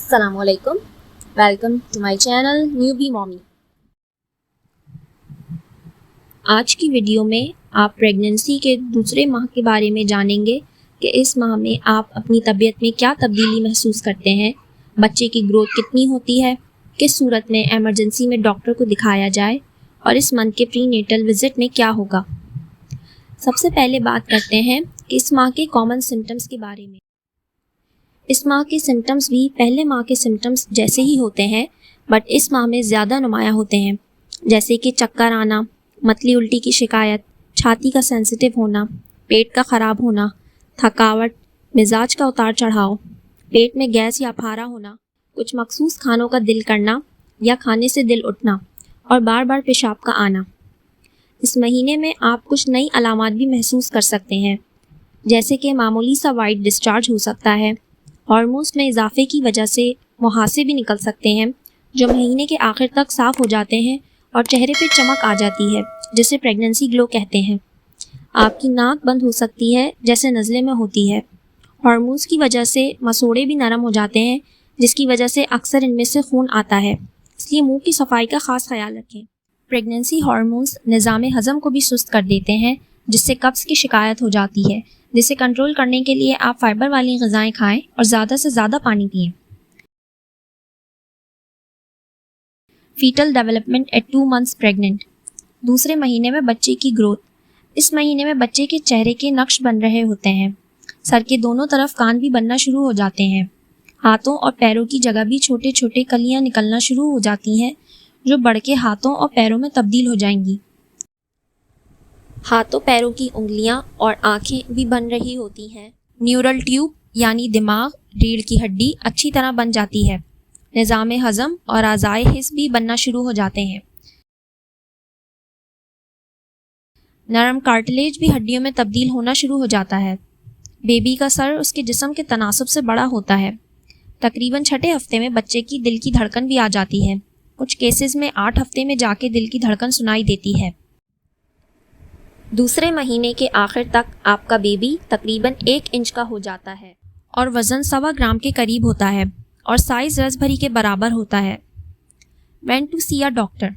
السلام علیکم، welcome to my channel Newbie Mommy. آج کی ویڈیو میں آپ پریگننسی کے دوسرے ماہ کے بارے میں جانیں گے کہ اس ماہ میں آپ اپنی طبیعت میں کیا تبدیلی محسوس کرتے ہیں، بچے کی گروتھ کتنی ہوتی ہے، کس صورت میں ایمرجنسی میں ڈاکٹر کو دکھایا جائے اور اس منتھ کے پری نیٹل وزٹ میں کیا ہوگا۔ سب سے پہلے بات کرتے ہیں کہ اس ماہ کے کامن سمٹمز کے بارے میں۔ اس ماہ کے سمٹمز بھی پہلے ماہ کے سمٹمز جیسے ہی ہوتے ہیں، بٹ اس ماہ میں زیادہ نمایاں ہوتے ہیں، جیسے کہ چکر آنا، متلی الٹی کی شکایت، چھاتی کا سینسیٹیو ہونا، پیٹ کا خراب ہونا، تھکاوٹ، مزاج کا اتار چڑھاؤ، پیٹ میں گیس یا پھارا ہونا، کچھ مخصوص کھانوں کا دل کرنا یا کھانے سے دل اٹھنا اور بار بار پیشاب کا آنا۔ اس مہینے میں آپ کچھ نئی علامات بھی محسوس کر سکتے ہیں، جیسے کہ معمولی سا وائٹ ڈسچارج ہو سکتا ہے، ہارمونز میں اضافے کی وجہ سے مہاسے بھی نکل سکتے ہیں جو مہینے کے آخر تک صاف ہو جاتے ہیں اور چہرے پہ چمک آ جاتی ہے جسے پریگننسی گلو کہتے ہیں۔ آپ کی ناک بند ہو سکتی ہے جیسے نزلے میں ہوتی ہے۔ ہارمونز کی وجہ سے مسوڑے بھی نرم ہو جاتے ہیں جس کی وجہ سے اکثر ان میں سے خون آتا ہے، اس لیے منہ کی صفائی کا خاص خیال رکھیں۔ پریگننسی ہارمونز نظام ہضم کو بھی سست کر دیتے ہیں جس سے قبض کی شکایت ہو جاتی ہے، جسے کنٹرول کرنے کے لیے آپ فائبر والی غذائیں کھائیں اور زیادہ سے زیادہ پانی پئیں۔ Fetal development at 2 months pregnant, دوسرے مہینے میں بچے کی گروتھ۔ اس مہینے میں بچے کے چہرے کے نقش بن رہے ہوتے ہیں، سر کے دونوں طرف کان بھی بننا شروع ہو جاتے ہیں، ہاتھوں اور پیروں کی جگہ بھی چھوٹے چھوٹے کلیاں نکلنا شروع ہو جاتی ہیں جو بڑھ کے ہاتھوں اور پیروں میں تبدیل ہو جائیں گی۔ ہاتھوں پیروں کی انگلیاں اور آنکھیں بھی بن رہی ہوتی ہیں۔ نیورل ٹیوب یعنی دماغ، ریڑھ کی ہڈی اچھی طرح بن جاتی ہے۔ نظام ہضم اور اعضائے حس بھی بننا شروع ہو جاتے ہیں۔ نرم کارٹلیج بھی ہڈیوں میں تبدیل ہونا شروع ہو جاتا ہے۔ بیبی کا سر اس کے جسم کے تناسب سے بڑا ہوتا ہے۔ تقریباً 6 ہفتے میں بچے کی دل کی دھڑکن بھی آ جاتی ہے، کچھ کیسز میں 8 ہفتے میں جا کے دل کی دھڑکن سنائی دیتی ہے۔ دوسرے مہینے کے آخر تک آپ کا بیبی تقریباً 1 انچ کا ہو جاتا ہے اور وزن 1.25 گرام کے قریب ہوتا ہے اور سائز رس بھری کے برابر ہوتا ہے۔ When to see a doctor,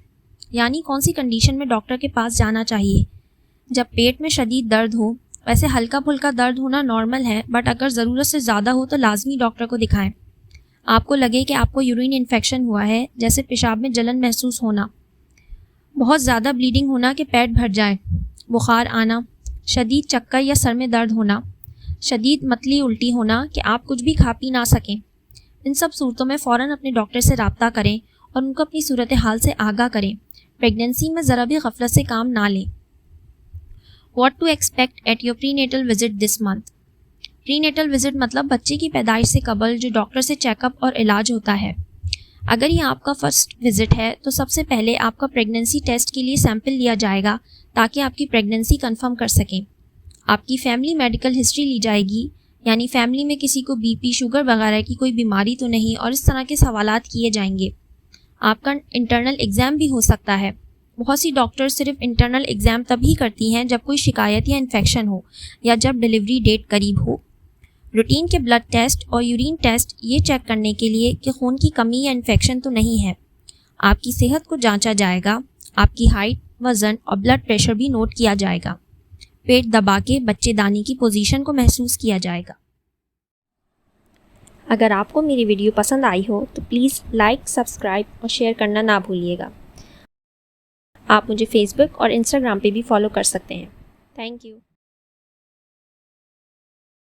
یعنی کون سی کنڈیشن میں ڈاکٹر کے پاس جانا چاہیے۔ جب پیٹ میں شدید درد ہو، ویسے ہلکا پھلکا درد ہونا نارمل ہے، بٹ اگر ضرورت سے زیادہ ہو تو لازمی ڈاکٹر کو دکھائیں۔ آپ کو لگے کہ آپ کو یورین انفیکشن ہوا ہے، جیسے پیشاب میں جلن محسوس ہونا، بہت زیادہ بلیڈنگ ہونا کہ پیٹ بھر جائے، بخار آنا، شدید چکر یا سر میں درد ہونا، شدید متلی الٹی ہونا کہ آپ کچھ بھی کھا پی نہ سکیں، ان سب صورتوں میں فوراً اپنے ڈاکٹر سے رابطہ کریں اور ان کو اپنی صورتحال سے آگاہ کریں۔ پریگننسی میں ذرا بھی غفلت سے کام نہ لیں۔ What to expect at your prenatal visit this month. Prenatal visit مطلب بچے کی پیدائش سے قبل جو ڈاکٹر سے چیک اپ اور علاج ہوتا ہے۔ اگر یہ آپ کا فرسٹ وزٹ ہے تو سب سے پہلے آپ کا پریگننسی ٹیسٹ کے لیے سیمپل لیا جائے گا تاکہ آپ کی پریگننسی کنفرم کر سکیں۔ آپ کی فیملی میڈیکل ہسٹری لی جائے گی، یعنی فیملی میں کسی کو بی پی، شوگر وغیرہ کی کوئی بیماری تو نہیں، اور اس طرح کے سوالات کیے جائیں گے۔ آپ کا انٹرنل ایگزام بھی ہو سکتا ہے۔ بہت سی ڈاکٹر صرف انٹرنل ایگزام تب ہی کرتی ہیں جب کوئی شکایت یا انفیکشن ہو یا جب ڈیلیوری ڈیٹ قریب ہو۔ روٹین کے بلڈ ٹیسٹ اور یورین ٹیسٹ یہ چیک کرنے کے لیے کہ خون کی کمی یا انفیکشن تو نہیں ہے۔ آپ کی صحت کو جانچا جائے گا، آپ کی ہائٹ، وزن اور بلڈ پریشر بھی نوٹ کیا جائے گا۔ پیٹ دبا کے بچے دانی کی پوزیشن کو محسوس کیا جائے گا۔ اگر آپ کو میری ویڈیو پسند آئی ہو تو پلیز لائک، سبسکرائب اور شیئر کرنا نہ بھولیے گا۔ آپ مجھے فیس بک اور انسٹاگرام پہ بھی فالو کر سکتے ہیں۔ Thank you.